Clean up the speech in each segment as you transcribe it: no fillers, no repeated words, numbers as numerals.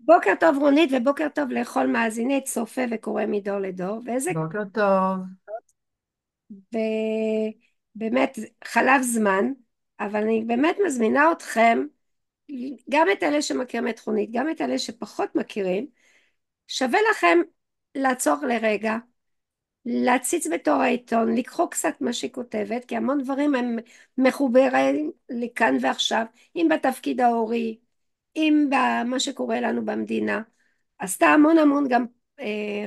בוקר טוב רונית ובוקר טוב לכל מאזיני צופה וקורא מדור לדור ואיזה בוקר טוב. באמת חלף זמן, אבל אני באמת מזמינה אתכם, גם את אלה שמכירים את רונית גם את אלה שפחות מכירים. שווה לכם לעצור לרגע, להציץ בתור העיתון, לקחו קצת מה שהיא כותבת, כי המון דברים הם מחוברים לכאן ועכשיו, אם בתפקיד ההורי, אם במה שקורה לנו במדינה. עשתה המון המון גם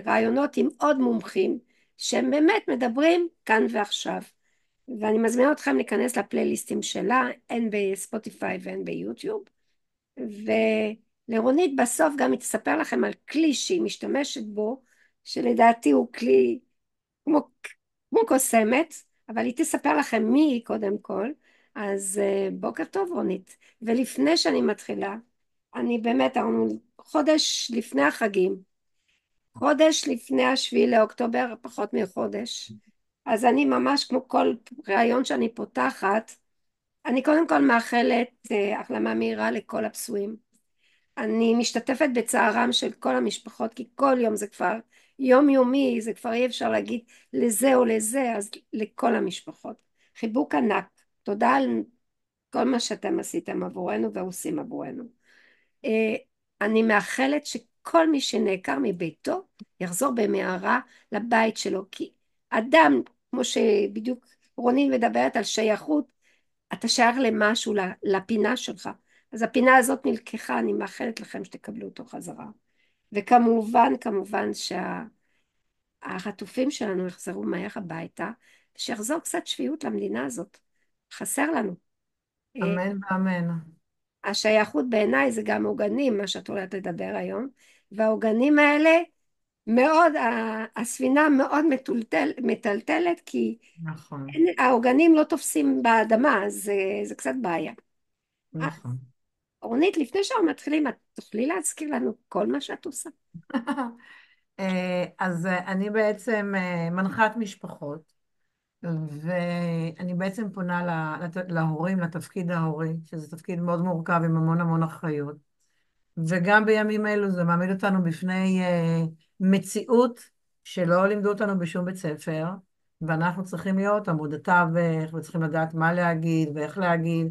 רעיונות עם עוד מומחים שהם באמת מדברים כאן ועכשיו, ואני מזמינה אתכם להיכנס לפלייליסטים שלה, הן בספוטיפיי והן ביוטיוב. ולרונית בסוף גם היא תספר לכם על כלי שהיא משתמשת בו, שלדעתי הוא כלי כמו, כמו קוסמת, אבל היא תספר לכם מי היא קודם כל. אז בוקר טוב רונית. ולפני שאני מתחילה, אני באמת, אנחנו חודש לפני החגים, חודש לפני השביעי לאוקטובר, פחות מחודש, אז אני ממש כמו כל ראיון שאני פותחת, אני קודם כל מאחלת החלמה מהירה לכל הפצועים. אני משתתפת בצערם של כל המשפחות, כי כל יום זה כבר יום יומי, זה כבר אי אפשר להגיד לזה או לזה, אז לכל המשפחות. חיבוק ענק, תודה על כל מה שאתם עשיתם עבורנו ועושים עבורנו. אה, אני מאחלת שכל מי שנעקר מביתו יחזור במהרה לבית שלו, כי אדם, כמו שבדיוק רונין מדברת על שייכות, אתה שייך למשהו, לפינה שלך. אז הפינה הזאת נלקחה, אני מאחלת לכם שתקבלו אותו חזרה. וכמובן, כמובן שהחטופים שלנו יחזרו מהר הביתה, ושיחזור קצת שפיות למדינה הזאת. חסר לנו. אה, אמן ואמן. השייכות בעיניי זה גם עוגנים, מה שאת הולכת לדבר היום, והעוגנים האלה מאוד, הספינה מאוד מטלטלת, כי נכון, העוגנים לא תופסים באדמה, אז זה קצת בעיה. נכון. רונית, לפני שאנחנו מתחילים, את תוכלי להזכיר לנו כל מה שאת עושה? אז אני בעצם מנחת משפחות, ואני בעצם פונה להורים, לתפקיד ההורי, שזה תפקיד מאוד מורכב עם המון המון אחריות. וגם בימים אלו זה מעמיד אותנו בפני מציאות שלא לימדו אותנו בשום בית ספר, ואנחנו צריכים להיות עמוד התווך, וצריכים לדעת מה להגיד ואיך להגיד,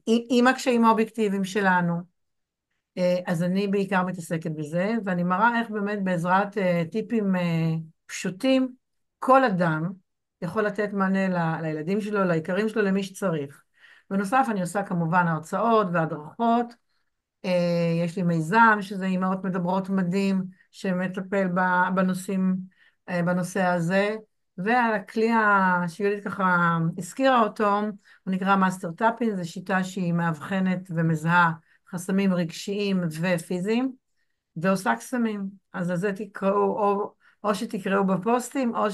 עם הקשיים האובייקטיביים שלנו. אז אני בעיקר מתעסקת בזה, ואני מראה איך באמת בעזרת טיפים פשוטים, כל אדם יכול לתת מענה לילדים שלו, ליקרים שלו, למי שצריך. בנוסף, אני עושה כמובן הרצאות והדרכות. יש לי מיזם, שזה אימהות מדברות מדהים, שמטפל בנושאים, בנושא הזה. והכלי שיהודית ככה הזכירה אותו, הוא נקרא מאסטר טאפין, זו שיטה שהיא מאבחנת ומזהה חסמים רגשיים ופיזיים, ועושה קסמים. אז על זה תקראו, או שתקראו בפוסטים, או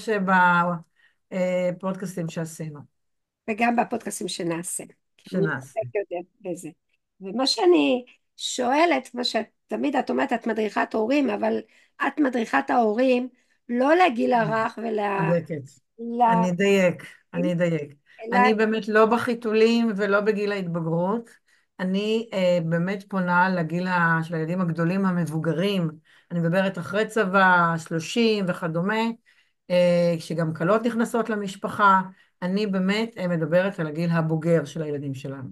שבפודקאסטים שעשינו, וגם בפודקאסים שנעשה, כי אני שנעשה. באמת יודעת בזה. ומה שאני שואלת, מה שתמיד את אומרת, את מדריכת הורים, אבל את מדריכת ההורים לא לגיל הרך צודקת. אני לילדים, אדייק, אני אדייק. אלא אני באמת לא בחיתולים ולא בגיל ההתבגרות. אני באמת פונה לגיל של הילדים הגדולים המבוגרים. אני מדברת אחרי צבא, 30 וכדומה, שגם כלות נכנסות למשפחה. אני באמת מדברת על הגיל הבוגר של הילדים שלנו.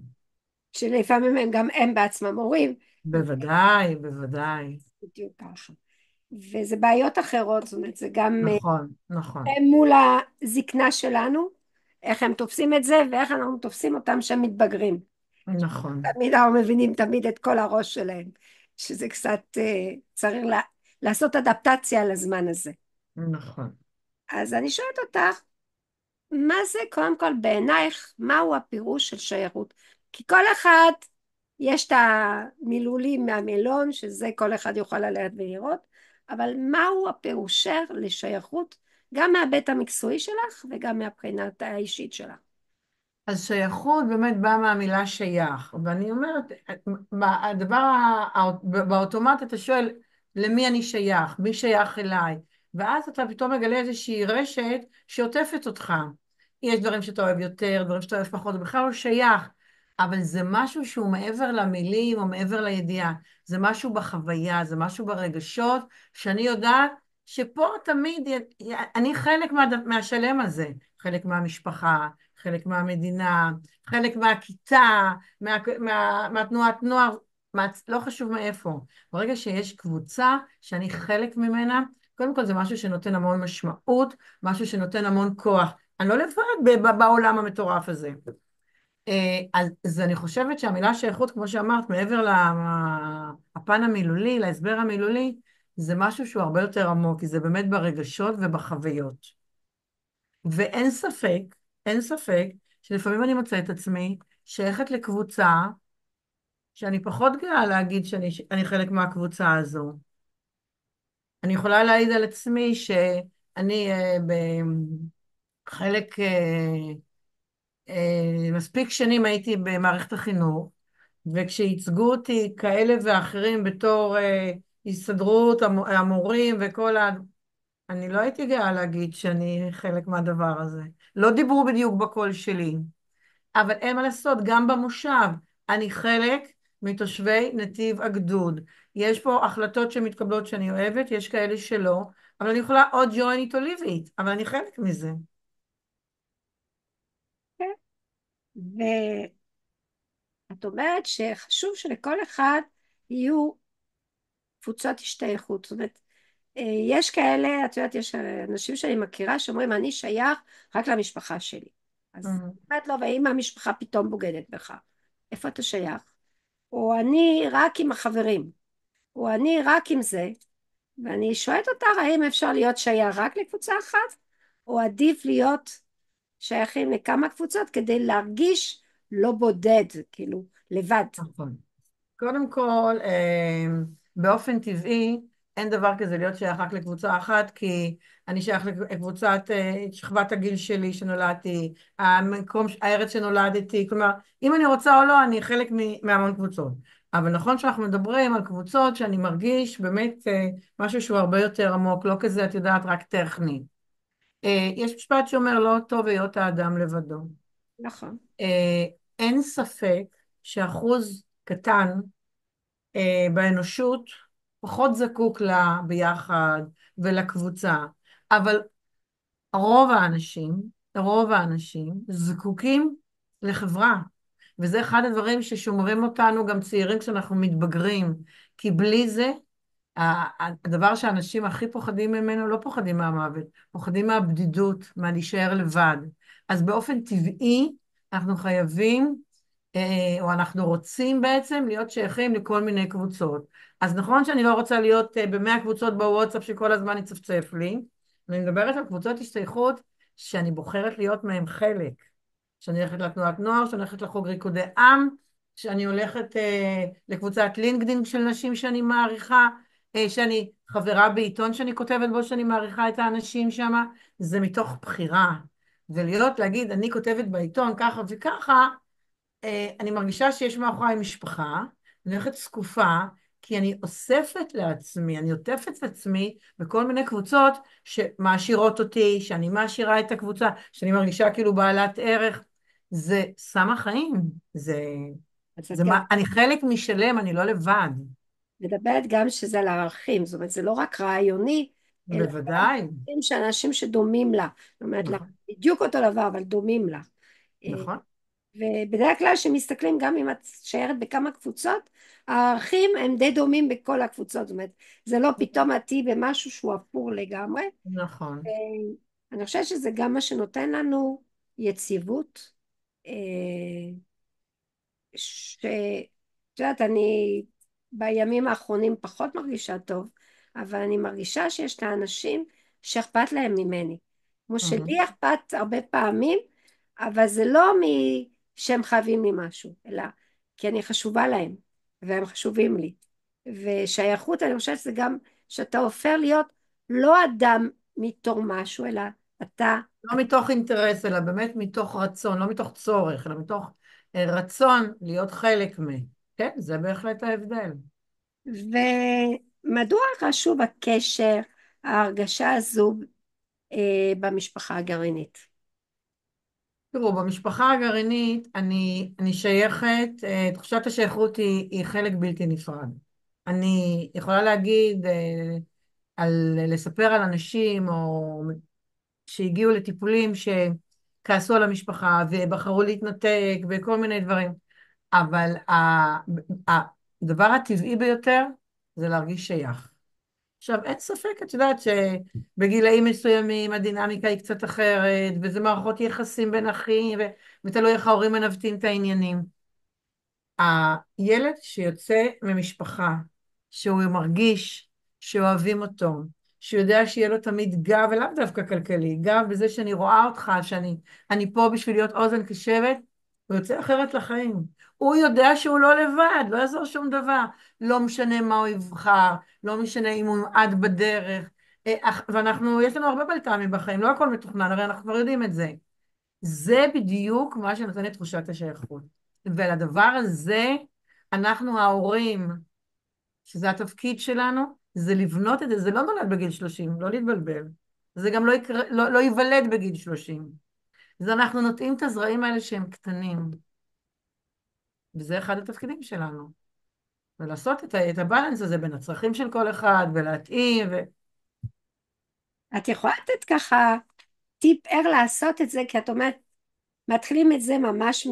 שלפעמים הם גם הם בעצמם הורים, בוודאי, בוודאי. בדיוק ככה. וזה בעיות אחרות, זאת אומרת, זה גם נכון, נכון, מול הזקנה שלנו, איך הם תופסים את זה ואיך אנחנו תופסים אותם שהם מתבגרים. נכון, תמיד אנחנו מבינים תמיד את כל הראש שלהם, שזה קצת צריך לעשות אדפטציה לזמן הזה. נכון. אז אני שואלת אותך, מה זה קודם כל בעינייך, מהו הפירוש של שייכות? כי כל אחד, יש את המילולים מהמילון, שזה כל אחד יוכל ללכת ולראות, אבל מהו הפירושר לשייכות, גם מהבית המקצועי שלך וגם מהבחינת האישית שלך? אז שייכות באמת באה מהמילה שייך, ואני אומרת, הדבר, באוטומט אתה שואל, למי אני שייך? מי שייך אליי? ואז אתה פתאום מגלה איזושהי רשת שעוטפת אותך. יש דברים שאתה אוהב יותר, דברים שאתה אוהב פחות, זה בכלל לא שייך. אבל זה משהו שהוא מעבר למילים או מעבר לידיעה. זה משהו בחוויה, זה משהו ברגשות, שאני יודעת שפה תמיד, אני חלק מהשלם הזה, חלק מהמשפחה, חלק מהמדינה, חלק מהכיתה, מהתנועת נוער, לא חשוב מאיפה. ברגע שיש קבוצה שאני חלק ממנה, קודם כל זה משהו שנותן המון משמעות, משהו שנותן המון כוח. אני לא לבד בעולם המטורף הזה. אז אני חושבת שהמילה שייכות, כמו שאמרת, מעבר לפן המילולי, להסבר המילולי, זה משהו שהוא הרבה יותר עמוק, כי זה באמת ברגשות ובחוויות. ואין ספק, אין ספק, שלפעמים אני מוצאת את עצמי שייכת לקבוצה, שאני פחות גאה להגיד שאני חלק מהקבוצה הזו. אני יכולה להעיד על עצמי שאני בחלק מספיק שנים הייתי במערכת החינוך, וכשייצגו אותי כאלה ואחרים בתור הסתדרות המורים וכל אני לא הייתי גאה להגיד שאני חלק מהדבר הזה. לא דיברו בדיוק בקול שלי, אבל אין מה לעשות, גם במושב אני חלק מתושבי נתיב הגדוד. יש פה החלטות שמתקבלות שאני אוהבת, יש כאלה שלא, אבל אני יכולה עוד join it or leave it, אבל אני חלק מזה. כן. ואת אומרת שחשוב שלכל אחד יהיו קבוצות השתייכות. זאת אומרת, יש כאלה, את יודעת, יש אנשים שאני מכירה שאומרים, אני שייך רק למשפחה שלי. אז Mhm. אומרת לו, ואם המשפחה פתאום בוגדת בך, איפה אתה שייך? או אני רק עם החברים, או אני רק עם זה, ואני שואלת אותך, האם אפשר להיות שייך רק לקבוצה אחת, או עדיף להיות שייכים לכמה קבוצות כדי להרגיש לא בודד, כאילו, לבד. נכון. קודם כל, באופן טבעי, אין דבר כזה להיות שייך רק לקבוצה אחת, כי אני שייך לקבוצת שכבת הגיל שלי שנולדתי, הארץ שנולדתי, כלומר, אם אני רוצה או לא, אני חלק מהמון קבוצות. אבל נכון שאנחנו מדברים על קבוצות שאני מרגיש באמת משהו שהוא הרבה יותר עמוק, לא כזה, את יודעת, רק טכני. יש משפט שאומר, לא טוב היות האדם לבדו. נכון. אה, אין ספק שאחוז קטן באנושות פחות זקוק לה ביחד ולקבוצה, אבל רוב האנשים זקוקים לחברה, וזה אחד הדברים ששומרים אותנו גם צעירים כשאנחנו מתבגרים, כי בלי זה, הדבר שאנשים הכי פוחדים ממנו, לא פוחדים מהמוות, פוחדים מהבדידות, מהלהישאר לבד. אז באופן טבעי אנחנו חייבים או אנחנו רוצים בעצם להיות שייכים לכל מיני קבוצות. אז נכון שאני לא רוצה להיות במאה קבוצות בוואטסאפ שכל הזמן יצפצף לי, אני מדברת על קבוצות השתייכות שאני בוחרת להיות מהם חלק. שאני הולכת לתנועת נוער, שאני הולכת לחוג ריקודי עם, שאני הולכת לקבוצת לינקדאין של נשים שאני מעריכה, שאני חברה בעיתון שאני כותבת בו, שאני מעריכה את האנשים שם, זה מתוך בחירה. ולהיות, להגיד, אני כותבת בעיתון ככה וככה, אני מרגישה שיש מאחוריי משפחה, אני הולכת זקופה, כי אני אוספת לעצמי, אני עוטפת את עצמי בכל מיני קבוצות שמעשירות אותי, שאני מעשירה את הקבוצה, שאני מרגישה כאילו בעלת ערך. זה סם החיים, אז את גם אני חלק משלם, אני לא לבד. מדברת גם שזה על הערכים, זאת אומרת, זה לא רק רעיוני, אלא גם בוודאי, ערכים שאנשים שדומים לה. זאת אומרת, לה נכון, בדיוק אותו דבר, אבל דומים לה. אה, נכון, ובדרך כלל שמסתכלים גם אם את שיירת בכמה קבוצות, הערכים הם די דומים בכל הקבוצות, זאת אומרת, זה לא פתאום את תהיי במשהו שהוא אפור לגמרי. נכון, אני חושבת שזה גם מה שנותן לנו יציבות, אה, את יודעת, אני בימים האחרונים פחות מרגישה טוב, אבל אני מרגישה שיש את האנשים שאכפת להם ממני. כמו mhm, שלי אכפת הרבה פעמים, אבל זה לא שהם חייבים לי משהו, אלא כי אני חשובה להם, והם חשובים לי. ושייכות, אני חושבת שזה גם שאתה הופך להיות לא אדם מתור משהו, אלא אתה, לא מתוך אינטרס, אלא באמת מתוך רצון, לא מתוך צורך, אלא מתוך רצון להיות חלק מ... כן, זה בהחלט ההבדל. ומדוע חשוב הקשר, ההרגשה הזו במשפחה הגרעינית? תראו, במשפחה הגרעינית אני שייכת, תחושת השייכות היא חלק בלתי נפרד. אני יכולה להגיד, לספר על אנשים או שהגיעו לטיפולים שכעסו על המשפחה ובחרו להתנתק וכל מיני דברים, אבל הדבר הטבעי ביותר זה להרגיש שייך. עכשיו, אין ספק, את יודעת שבגילאים מסוימים הדינמיקה היא קצת אחרת, וזה מערכות יחסים בין אחים, ותלוי איך ההורים מנווטים את העניינים. הילד שיוצא ממשפחה, שהוא מרגיש שאוהבים אותו, שהוא יודע שיהיה לו תמיד גב, ולאו דווקא כלכלי, גב בזה שאני רואה אותך, שאני פה בשביל להיות אוזן קשבת, הוא יוצא אחרת לחיים. הוא יודע שהוא לא לבד, לא יעזור שום דבר. לא משנה מה הוא יבחר, לא משנה אם הוא עד בדרך. ואנחנו, יש לנו הרבה בלת"מים בחיים, לא הכל מתוכנן, הרי אנחנו כבר יודעים את זה. זה בדיוק מה שנותן את תחושת השייכות. ולדבר הזה, אנחנו ההורים, שזה התפקיד שלנו, זה לבנות את זה, זה לא נולד בגיל 30, לא להתבלבל. זה גם לא ייוולד בגיל 30. אז אנחנו נוטעים את הזרעים האלה שהם קטנים, וזה אחד התפקידים שלנו. ולעשות את הבלנס הזה בין הצרכים של כל אחד, ולהתאים, את יכולה לתת ככה טיפ איך לעשות את זה, כי את אומרת, מתחילים את זה ממש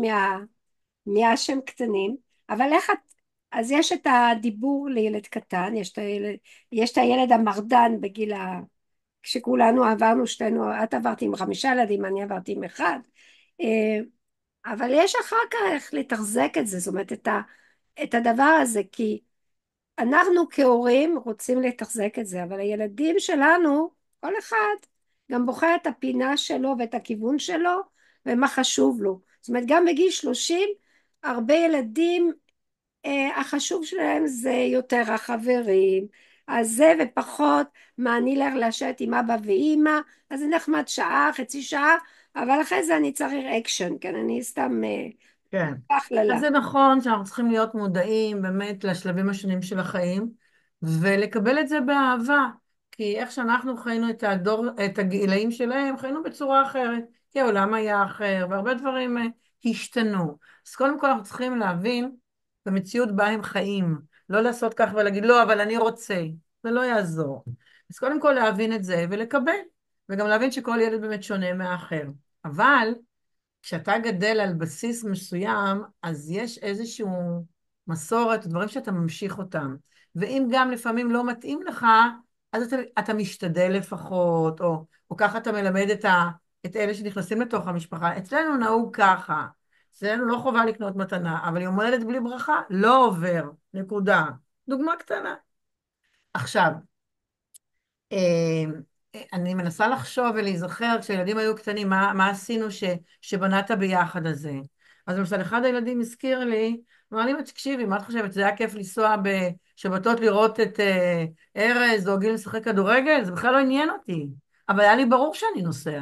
מהשם קטנים, אבל איך את, אז יש את הדיבור לילד קטן, יש את הילד המרדן בגיל כשכולנו עברנו שתינו, את עברת עם 5 ילדים, אני עברתי עם אחד, אה, אבל יש אחר כך לתחזק את זה, זאת אומרת את הדבר הזה, כי אנחנו כהורים רוצים לתחזק את זה, אבל הילדים שלנו, כל אחד גם בוחר את הפינה שלו ואת הכיוון שלו ומה חשוב לו. זאת אומרת, גם בגיל 30, הרבה ילדים, החשוב שלהם זה יותר החברים, אז זה ופחות מה אני אלך לשבת עם אבא ואימא, אז זה נחמד שעה, חצי שעה, אבל אחרי זה אני צריך אקשן, כן, אני סתם כן. אז הכללה. זה נכון שאנחנו צריכים להיות מודעים באמת לשלבים השונים של החיים, ולקבל את זה באהבה, כי איך שאנחנו חיינו את הגילאים שלהם, חיינו בצורה אחרת, כי העולם היה אחר, והרבה דברים השתנו. אז קודם כל אנחנו צריכים להבין את המציאות בה הם חיים, לא לעשות כך ולהגיד, לא, אבל אני רוצה, זה לא יעזור. אז קודם כל להבין את זה ולקבל, וגם להבין שכל ילד באמת שונה מהאחר. אבל כשאתה גדל על בסיס מסוים, אז יש איזושהי מסורת, דברים שאתה ממשיך אותם. ואם גם לפעמים לא מתאים לך, אז אתה משתדל לפחות, או ככה אתה מלמד את אלה שנכנסים לתוך המשפחה. אצלנו נהוג ככה. אצלנו לא חובה לקנות מתנה, אבל יום הולדת בלי ברכה לא עובר, נקודה. דוגמה קטנה. עכשיו, אה, אני מנסה לחשוב ולהיזכר כשהילדים היו קטנים, מה עשינו שבנת ביחד הזה. אז למשל, אחד הילדים הזכיר לי, אמר לי, תקשיבי, מה את חושבת, זה היה כיף לנסוע בשבתות לראות את ארז או גיל לשחק כדורגל? זה בכלל לא עניין אותי, אבל היה לי ברור שאני נוסע.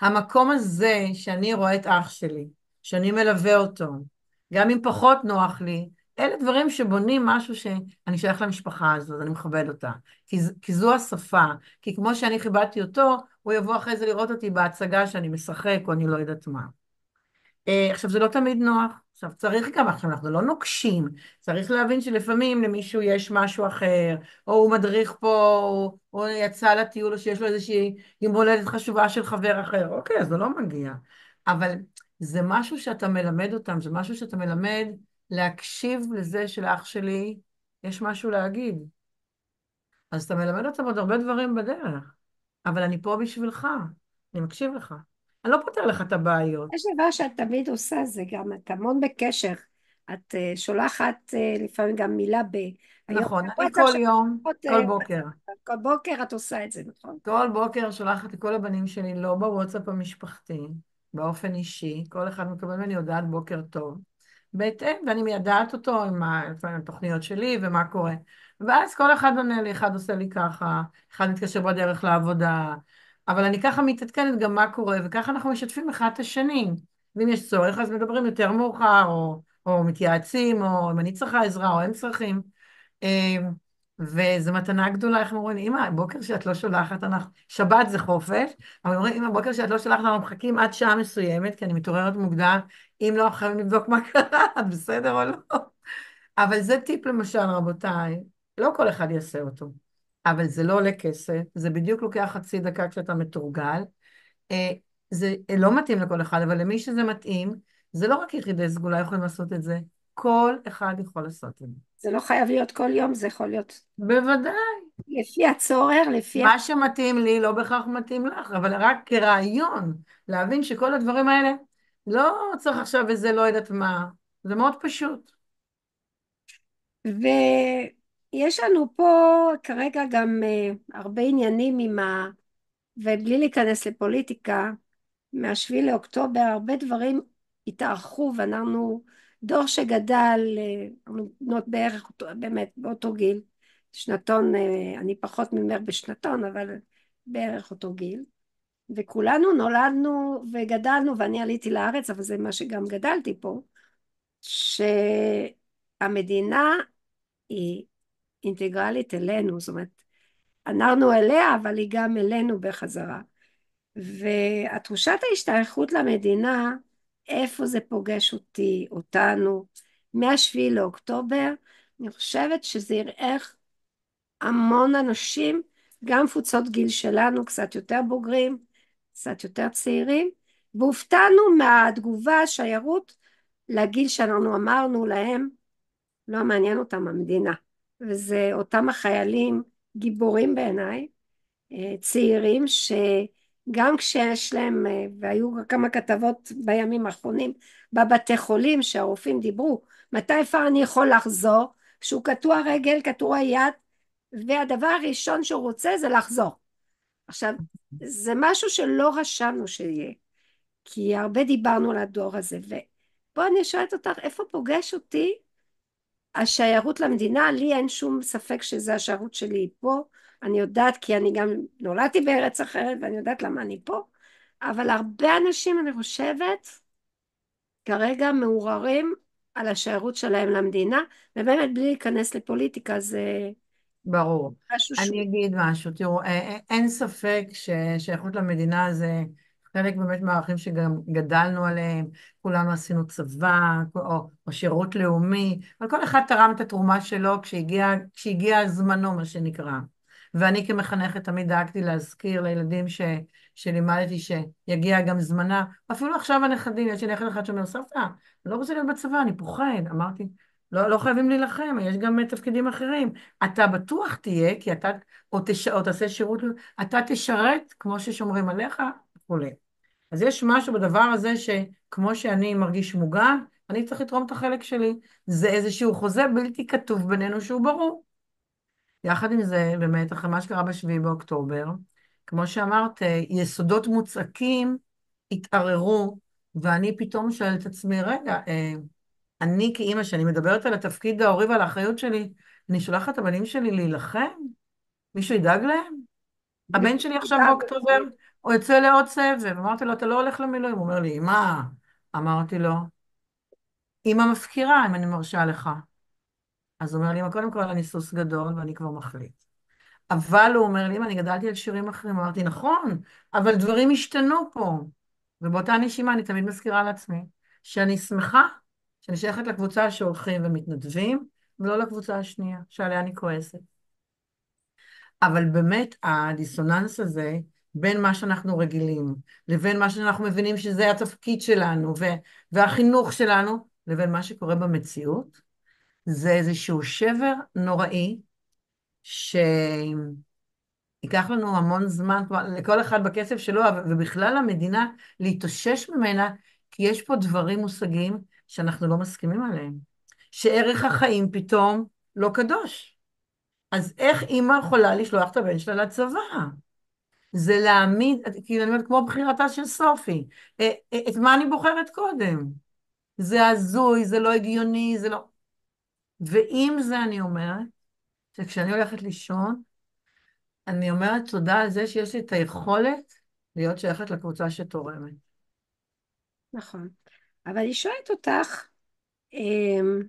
המקום הזה שאני רואה את אח שלי, שאני מלווה אותו, גם אם פחות נוח לי, אלה דברים שבונים משהו שאני שייך למשפחה הזו, אז אני מכבד אותה. כי זו השפה. כי כמו שאני כיבדתי אותו, הוא יבוא אחרי זה לראות אותי בהצגה שאני משחק, או אני לא יודעת מה. עכשיו, זה לא תמיד נוח. עכשיו, צריך גם, עכשיו, אנחנו לא נוקשים. צריך להבין שלפעמים למישהו יש משהו אחר, או הוא מדריך פה, או יצא לטיול, או שיש לו איזושהי יום הולדת חשובה של חבר אחר. אוקיי, אז זה לא מגיע. אבל זה משהו שאתה מלמד אותם, זה משהו שאתה מלמד להקשיב לזה שלאח שלי יש משהו להגיד. אז אתה מלמד אותם עוד הרבה דברים בדרך. אבל אני פה בשבילך, אני מקשיב לך. אני לא פותר לך את הבעיות. יש דבר שאת תמיד עושה, זה גם את המון בקשר, את שולחת לפעמים גם מילה היום נכון, אני בוואטסאפ כל שלך, יום, כל בוקר, כל בוקר את עושה את זה, נכון? כל בוקר שולחת לכל הבנים שלי, לא בוואטסאפ המשפחתי, באופן אישי, כל אחד מקבל ממני הודעת בוקר טוב, בהתאם, ואני מיידעת אותו עם התוכניות שלי ומה קורה. ואז כל אחד עונה לי, אחד עושה לי ככה, אחד מתקשר בדרך לעבודה, אבל אני ככה מתעדכנת גם מה קורה, וככה אנחנו משתפים אחד את השני. ואם יש צורך, אז מדברים יותר מאוחר, או מתייעצים, או אם אני צריכה עזרה, או הם צריכים. וזו מתנה גדולה, איך הם אומרים, אמא, בוקר שאת לא שולחת, שבת זה חופש, אבל אומרים, אמא, בוקר שאת לא שולחת, אנחנו מחכים עד שעה מסוימת, כי אני מתעוררת מוקדם, אם לא, חייבים לבדוק מה קרה, את בסדר או לא. אבל זה טיפ למשל, רבותיי, לא כל אחד יעשה אותו, אבל זה לא עולה כסף, זה בדיוק לוקח חצי דקה כשאתה מתורגל, אה, זה לא מתאים לכל אחד, אבל למי שזה מתאים, זה לא רק יחידי סגולה יכולים לעשות את זה, כל אחד יכול לעשות את זה. זה לא חייב להיות כל יום, זה יכול להיות בוודאי. לפי הצורך, לפי... מה שמתאים לי לא בהכרח מתאים לך, אבל רק כרעיון, להבין שכל הדברים האלה, לא צריך עכשיו איזה לא יודעת מה, זה מאוד פשוט. ויש לנו פה כרגע גם הרבה עניינים עם ובלי להיכנס לפוליטיקה, מהשביעי לאוקטובר הרבה דברים התארכו ואנחנו דור שגדל, אנחנו בנות בערך באמת באותו גיל, שנתון, אני פחות ממך בשנתון אבל בערך אותו גיל, וכולנו נולדנו וגדלנו ואני עליתי לארץ אבל זה מה שגם גדלתי פה, שהמדינה היא אינטגרלית אלינו, זאת אומרת אנחנו אליה אבל היא גם אלינו בחזרה, והתחושת ההשתייכות למדינה, איפה זה פוגש אותי, אותנו, מהשביעי לאוקטובר, אני חושבת שזה יראה המון אנשים, גם קבוצות גיל שלנו, קצת יותר בוגרים, קצת יותר צעירים, והופתענו מהתגובה, השיירות, לגיל שאנחנו אמרנו להם, לא מעניין אותם המדינה, וזה אותם החיילים גיבורים בעיניי, צעירים שגם כשיש להם, והיו כמה כתבות בימים האחרונים בבתי חולים שהרופאים דיברו מתי כבר אני יכול לחזור, שהוא קטוע רגל קטוע יד והדבר הראשון שהוא רוצה זה לחזור. עכשיו זה משהו שלא רשמנו שיהיה כי הרבה דיברנו על הדור הזה, ופה אני שואלת אותך איפה פוגש אותי השיירות למדינה, לי אין שום ספק שזה השיירות שלי פה, אני יודעת כי אני גם נולדתי בארץ אחרת ואני יודעת למה אני פה, אבל הרבה אנשים אני חושבת כרגע מעורערים על השיירות שלהם למדינה, ובאמת בלי להיכנס לפוליטיקה זה ברור. משהו אני שהוא אגיד משהו, תראו, אין ספק ששייכות למדינה זה חלק באמת מהערכים שגם גדלנו עליהם, כולנו עשינו צבא או שירות לאומי, אבל כל אחד תרם את התרומה שלו כשהגיע זמנו, מה שנקרא. ואני כמחנכת תמיד דאגתי להזכיר לילדים שלימדתי שיגיע גם זמנה, אפילו עכשיו הנכדים, יש לי נכד אחד שאומר, סבתא, אני לא רוצה להיות בצבא, אני פוחד. אמרתי, לא, לא חייבים להילחם, יש גם תפקידים אחרים. אתה בטוח תהיה, כי אתה, או תעשה שירות, אתה תשרת כמו ששומרים עליך, וכולי. אז יש משהו בדבר הזה שכמו שאני מרגיש מוגן, אני צריך לתרום את החלק שלי. זה איזשהו חוזה בלתי כתוב בינינו שהוא ברור. יחד עם זה, באמת, אחרי מה שקרה בשביעי באוקטובר, כמו שאמרת, יסודות מוצקים התערערו, ואני פתאום שואלת את עצמי, רגע, אני כאימא, שאני מדברת על התפקיד ההורי ועל האחריות שלי, אני שולחת את הבנים שלי להילחם? מישהו ידאג להם? הבן שלי עכשיו באוקטובר, הוא יוצא לעוד סבב. אמרתי לו, אתה לא הולך למילואים? הוא אומר לי, אמא, אמרתי לו, אמא מפקירה, אם אני מרשה לך. אז הוא אומר לי, אמא, קודם כל אני סוס גדול ואני כבר מחליט. אבל הוא אומר לי, אמא, אני גדלתי על שירים אחרים. אמרתי, נכון, אבל דברים השתנו פה. ובאותה נשימה אני תמיד מזכירה לעצמי שאני שמחה שאני שייכת לקבוצה שהולכים ומתנדבים, ולא לקבוצה השנייה, שעליה אני כועסת. אבל באמת הדיסוננס הזה בין מה שאנחנו רגילים, לבין מה שאנחנו מבינים שזה התפקיד שלנו והחינוך שלנו, לבין מה שקורה במציאות, זה איזשהו שבר נוראי, שייקח לנו המון זמן, כלומר, לכל אחד בכסף שלו, ובכלל המדינה להתאושש ממנה, כי יש פה דברים מושגים שאנחנו לא מסכימים עליהם. שערך החיים פתאום לא קדוש. אז איך אימא יכולה לשלוח את הבן שלה לצבא? זה להעמיד, כאילו אני אומרת, כמו בחירתה של סופי. את מה אני בוחרת קודם? זה הזוי, זה לא הגיוני, זה לא... ועם זה אני אומרת, שכשאני הולכת לישון, אני אומרת תודה על זה שיש לי את היכולת להיות שייכת לקבוצה שתורמת. נכון, אבל אני שואלת אותך, אמ,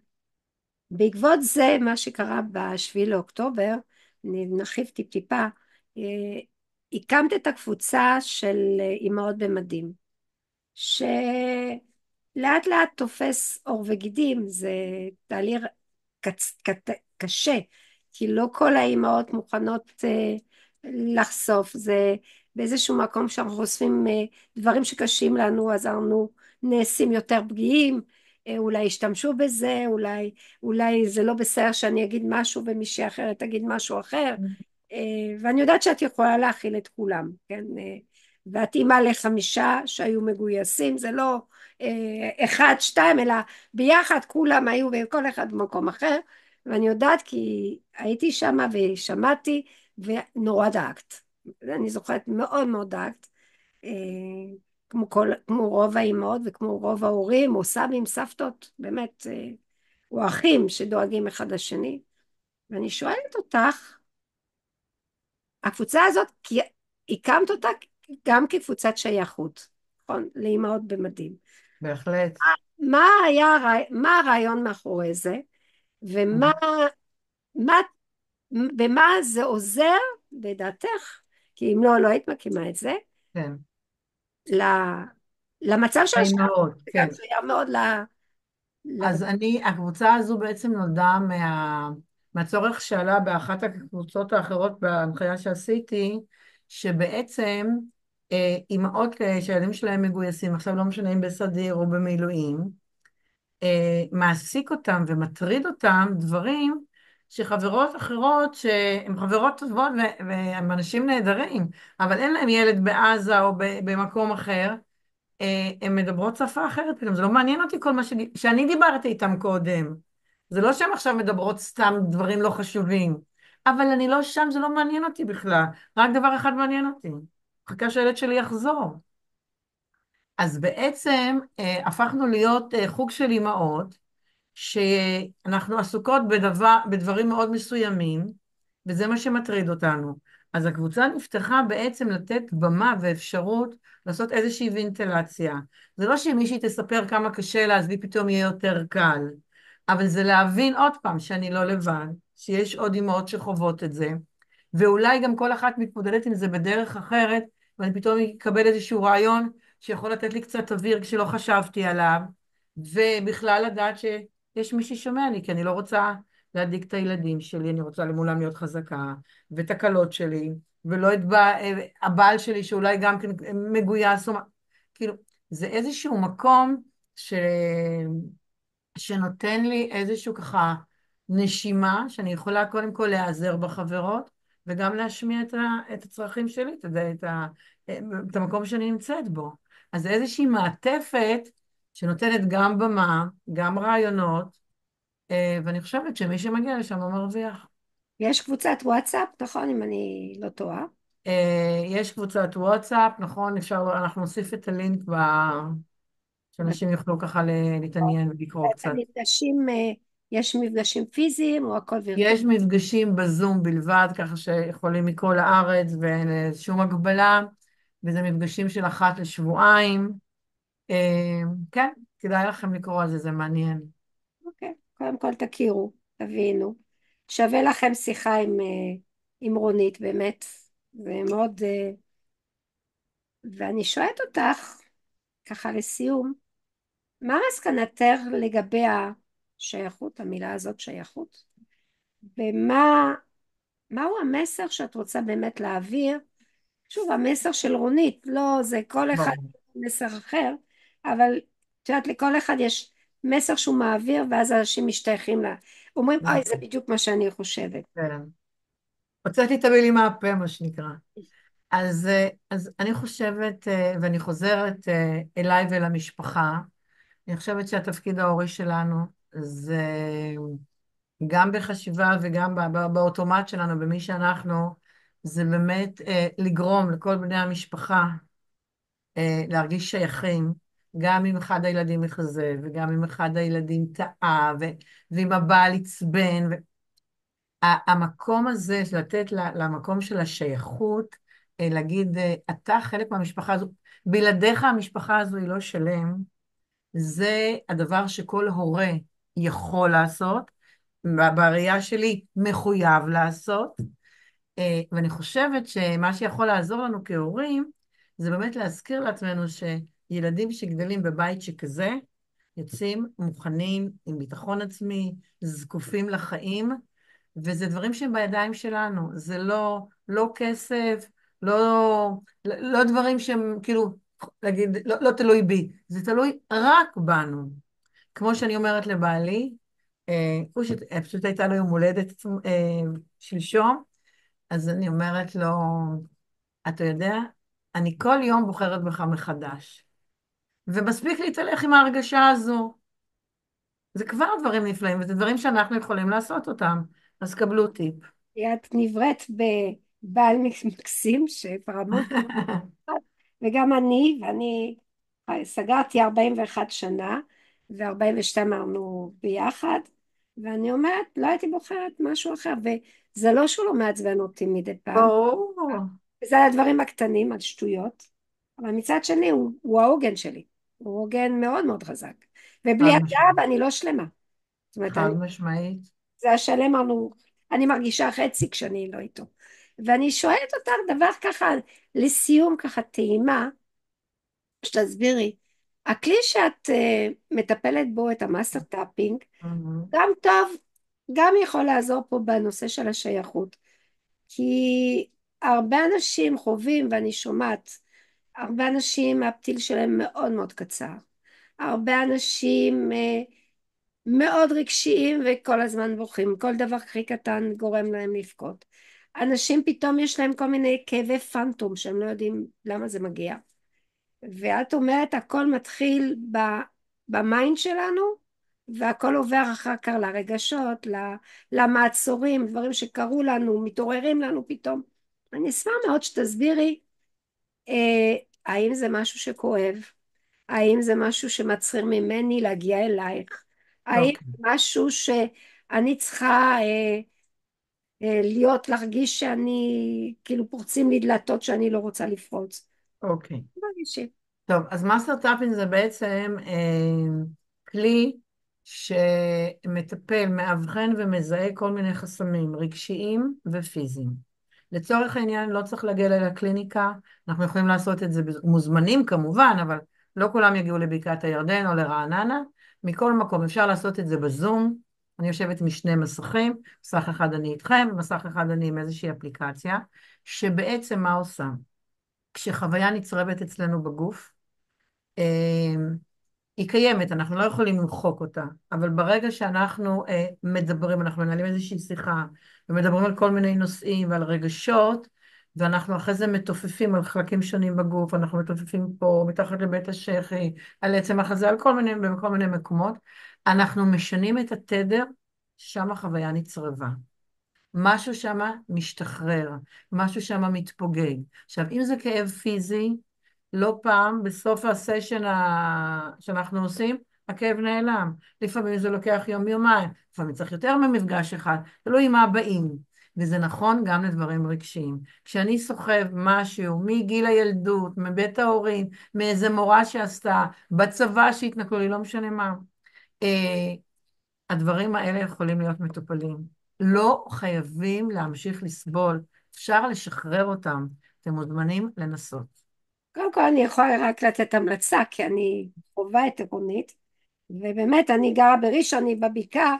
בעקבות זה, מה שקרה בשביעי לאוקטובר, נרחיב טיפ-טיפה, אה, הקמת את הקבוצה של אימהות במדים, שלאט לאט תופס עור וגידים. זה תהליך קשה, כי לא כל האימהות מוכנות לחשוף. זה באיזשהו מקום שאנחנו חושפים דברים שקשים לנו, אז אנחנו נעשים יותר פגיעים. אולי ישתמשו בזה, אולי זה לא בסדר שאני אגיד משהו ומישהי אחרת תגיד משהו אחר. ואני יודעת שאת יכולה להכיל את כולם, כן? ואת אימא לחמישה שהיו מגויסים, זה לא אחד, שתיים, אלא ביחד כולם היו וכל אחד במקום אחר, ואני יודעת כי הייתי שם ושמעתי ונורא דאגת. אני זוכרת מאוד מאוד דאגת, אה, כמו רוב האימהות וכמו רוב ההורים או סבים, סבתות, באמת, או אחים שדואגים אחד לשני. ואני שואלת אותך, הקבוצה הזאת, כי הקמת אותה גם כקבוצת שייכות, נכון? לאימהות במדים. בהחלט. מה היה, מה הרעיון מאחורי זה, ומה מה, במה זה עוזר, לדעתך, כי אם לא, לא היית מקימה את זה, כן. ל- למצב של השעה, האימהות, וגם כן. זה היה מאוד אז הקבוצה הזו בעצם נולדה מהצורך שעלה באחת הקבוצות האחרות בהנחיה שעשיתי, שבעצם אימהות שהילדים שלהם מגויסים, עכשיו לא משנה אם בסדיר או במילואים, מעסיק אותם ומטריד אותם דברים שחברות אחרות, שהן חברות טובות והם אנשים נהדרים, אבל אין להם ילד בעזה או במקום אחר, הן מדברות שפה אחרת פתאום, זה לא מעניין אותי כל מה שאני דיברתי איתם קודם. זה לא שהן עכשיו מדברות סתם דברים לא חשובים, אבל אני לא שם, זה לא מעניין אותי בכלל. רק דבר אחד מעניין אותי, מחכה שהילד שלי יחזור. אז בעצם הפכנו להיות חוג של אימהות, שאנחנו עסוקות בדברים מאוד מסוימים, וזה מה שמטריד אותנו. אז הקבוצה נפתחה בעצם לתת במה ואפשרות לעשות איזושהי וינטלציה. זה לא שמישהי תספר כמה קשה לה, אז לי פתאום יהיה יותר קל, אבל זה להבין עוד פעם שאני לא לבד, שיש עוד אמהות שחוות את זה, ואולי גם כל אחת מתמודדת עם זה בדרך אחרת, ואני פתאום אקבל איזשהו רעיון שיכול לתת לי קצת אוויר כשלא חשבתי עליו, ובכלל לדעת שיש מי ששומע לי, כי אני לא רוצה להדאיג את הילדים שלי, אני רוצה למולם להיות חזקה, ואת הקלות שלי, ולא את הבעל שלי שאולי גם כן מגויס, כאילו, זה איזשהו מקום שנותן לי איזשהו ככה נשימה, שאני יכולה קודם כל להיעזר בחברות, וגם להשמיע את הצרכים שלי, את המקום שאני נמצאת בו. אז זה איזושהי מעטפת שנותנת גם במה, גם רעיונות, ואני חושבת שמי שמגיע לשם לא מרוויח. יש קבוצת וואטסאפ, נכון, אם אני לא טועה. יש קבוצת וואטסאפ, נכון, אנחנו נוסיף את הלינק שאנשים יוכלו ככה להתעניין ולקרוא ואתם קצת. נפגשים, יש מפגשים פיזיים או הכל וירטואלי? יש מפגשים בזום בלבד, ככה שיכולים מכל הארץ ואין שום הגבלה, וזה מפגשים של אחת לשבועיים. כן, כדאי לכם לקרוא על זה, זה מעניין. אוקיי, קודם כל תכירו, תבינו. שווה לכם שיחה עם רונית, באמת. זה מאוד... ואני שואלת אותך, ככה לסיום, מה מסקנתך לגבי השייכות, המילה הזאת שייכות? מהו המסר שאת רוצה באמת להעביר? שוב, המסר של רונית, לא, זה כל אחד ברור. מסר אחר, אבל את יודעת, לכל אחד יש מסר שהוא מעביר, ואז אנשים משתייכים לה. אומרים, אוי, זה נכון, בדיוק מה שאני חושבת. כן. הוצאתי את המילים מהפה, מה שנקרא. אז אני חושבת, ואני חוזרת אליי ולמשפחה, אני חושבת שהתפקיד ההורי שלנו זה גם בחשיבה וגם באוטומט שלנו, במי שאנחנו, זה באמת לגרום לכל בני המשפחה להרגיש שייכים, גם אם אחד הילדים יכזב, וגם אם אחד הילדים טעה, ואם הבעל עצבן. המקום הזה, של לתת למקום של השייכות, להגיד, אתה חלק מהמשפחה הזו, בלעדיך המשפחה הזו היא לא שלם, זה הדבר שכל הורה יכול לעשות, בראייה שלי מחויב לעשות. ואני חושבת שמה שיכול לעזור לנו כהורים, זה באמת להזכיר לעצמנו שילדים שגדלים בבית שכזה, יוצאים מוכנים, עם ביטחון עצמי, זקופים לחיים, וזה דברים שהם בידיים שלנו. זה לא כסף, לא, לא דברים שהם כאילו, להגיד, לא תלוי בי, זה תלוי רק בנו. כמו שאני אומרת לבעלי, פשוט הייתה לו יום הולדת שלשום, אז אני אומרת לו, אתה יודע, אני כל יום בוחרת בך מחדש, ומספיק להתהלך עם ההרגשה הזו. זה כבר דברים נפלאים, וזה דברים שאנחנו יכולים לעשות אותם, אז קבלו טיפ. את נבראת בבעל מקסים שכבר המון, וגם ואני סגרתי 41 שנה, ו42 אמרנו ביחד, ואני אומרת, לא הייתי בוחרת משהו אחר, וזה לא שהוא לא מעצבן אותי מדי פעם, ברור. זה על הדברים הקטנים, על שטויות, אבל מצד שני הוא העוגן שלי, הוא עוגן מאוד מאוד חזק, חד ובלעדיו משמעית. אני לא שלמה, זאת אומרת, חד משמעית. זה השלם, אני מרגישה חצי כשאני לא איתו. ואני שואלת אותך דבר ככה, לסיום ככה טעימה, שתסבירי, הכלי שאת מטפלת בו, את המאסטר טאפינג, Mhm. גם טוב, גם יכול לעזור פה בנושא של השייכות. כי הרבה אנשים חווים, ואני שומעת, הרבה אנשים הפתיל שלהם מאוד מאוד קצר. הרבה אנשים מאוד רגשיים וכל הזמן בוכים, כל דבר הכי קטן גורם להם לבכות. אנשים פתאום יש להם כל מיני כאבי פנטום שהם לא יודעים למה זה מגיע. ואת אומרת הכל מתחיל במיינד שלנו והכל עובר אחר כך לרגשות, למעצורים, דברים שקרו לנו, מתעוררים לנו פתאום. אני אשמח מאוד שתסבירי האם זה משהו שכואב, האם זה משהו שמצריך ממני להגיע אלייך? האם אוקיי, זה משהו שאני צריכה להרגיש שאני, כאילו פורצים לי דלתות שאני לא רוצה לפרוץ? אוקיי. מרגישים. טוב, אז מאסטר טאפינג זה בעצם כלי שמטפל, מאבחן ומזהה כל מיני חסמים רגשיים ופיזיים. לצורך העניין לא צריך להגיע לקליניקה, אנחנו יכולים לעשות את זה, מוזמנים כמובן, אבל לא כולם יגיעו לבקעת הירדן או לרעננה, מכל מקום אפשר לעשות את זה בזום, אני יושבת משני מסכים, מסך אחד אני איתכם, מסך אחד אני עם איזושהי אפליקציה, שבעצם מה עושה? כשחוויה נצרבת אצלנו בגוף, היא קיימת, אנחנו לא יכולים למחוק אותה, אבל ברגע שאנחנו מדברים, אנחנו מנהלים איזושהי שיחה, ומדברים על כל מיני נושאים ועל רגשות, ואנחנו אחרי זה מתופפים על חלקים שונים בגוף, אנחנו מתופפים פה, מתחת לבית השחי, על עצם החזה, על בכל מיני מקומות, אנחנו משנים את התדר, שם החוויה נצרבה. משהו שם משתחרר, משהו שם מתפוגג. עכשיו, אם זה כאב פיזי, לא פעם בסוף הסשן שאנחנו עושים, הכאב נעלם. לפעמים זה לוקח יום-יומיים, לפעמים צריך יותר ממפגש אחד, תלוי מה באים. וזה נכון גם לדברים רגשיים. כשאני סוחב משהו מגיל הילדות, מבית ההורים, מאיזה מורה שעשתה, בצבא שהתנכלו לי, לא משנה מה, אה, הדברים האלה יכולים להיות מטופלים. לא חייבים להמשיך לסבול, אפשר לשחרר אותם. אתם מוזמנים לנסות. קודם כל אני יכולה רק לתת המלצה, כי אני חווה את עירונית, ובאמת אני גרה בראשון, אני בבקעה,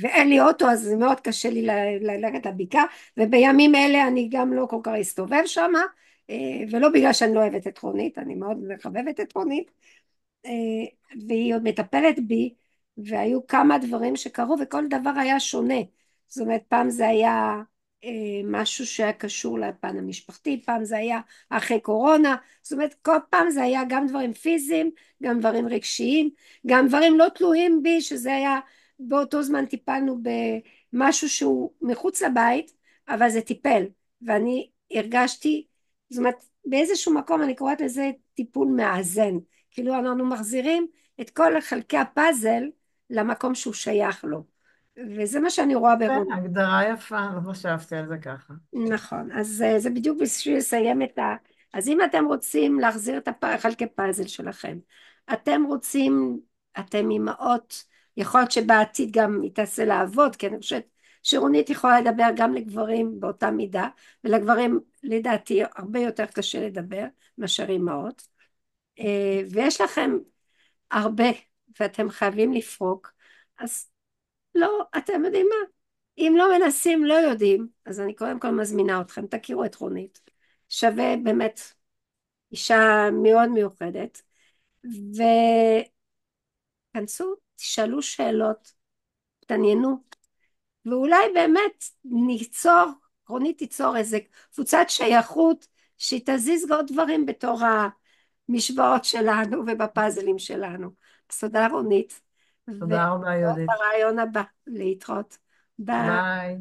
ואין לי אוטו אז מאוד קשה לי ללכת לבקעה, ובימים אלה אני גם לא כל כך אסתובב שם, ולא בגלל שאני לא אוהבת את רונית, אני מאוד מחבבת את רונית, אה, והיא עוד מטפלת בי, והיו כמה דברים שקרו וכל דבר היה שונה. זאת אומרת, פעם זה היה משהו שהיה קשור לפן המשפחתי, פעם זה היה אחרי קורונה, זאת אומרת כל פעם זה היה גם דברים פיזיים, גם דברים רגשיים, גם דברים לא תלויים בי, שזה היה באותו זמן טיפלנו במשהו שהוא מחוץ לבית, אבל זה טיפל, ואני הרגשתי, זאת אומרת באיזשהו מקום אני קוראת לזה טיפול מאזן, כאילו אנחנו מחזירים את כל חלקי הפאזל למקום שהוא שייך לו, וזה מה שאני רואה כן, ברון. הגדרה יפה, לא חשבתי על זה ככה. נכון, אז זה בדיוק בשביל לסיים אז אם אתם רוצים להחזיר את חלקי פאזל שלכם, אתם רוצים, אתם אימהות, יכול להיות שבעתיד גם היא תעשה לעבוד, כי אני חושבת שרונית יכולה לדבר גם לגברים באותה מידה, ולגברים לדעתי הרבה יותר קשה לדבר מאשר אימהות. ויש לכם הרבה, ואתם חייבים לפרוק, אז לא, אתם יודעים מה? אם לא מנסים, לא יודעים, אז אני קודם כל מזמינה אתכם, תכירו את רונית. שווה באמת, אישה מאוד מיוחדת, וכנסו, תשאלו שאלות, תעניינו, ואולי באמת ניצור, רונית תיצור איזה קבוצת שייכות, שהיא תזיז עוד דברים בתור המשוואות שלנו ובפאזלים שלנו. אז תודה רונית, תודה רבה, ולראות יהודית. הרעיון הבא, להתראות. ביי. ביי.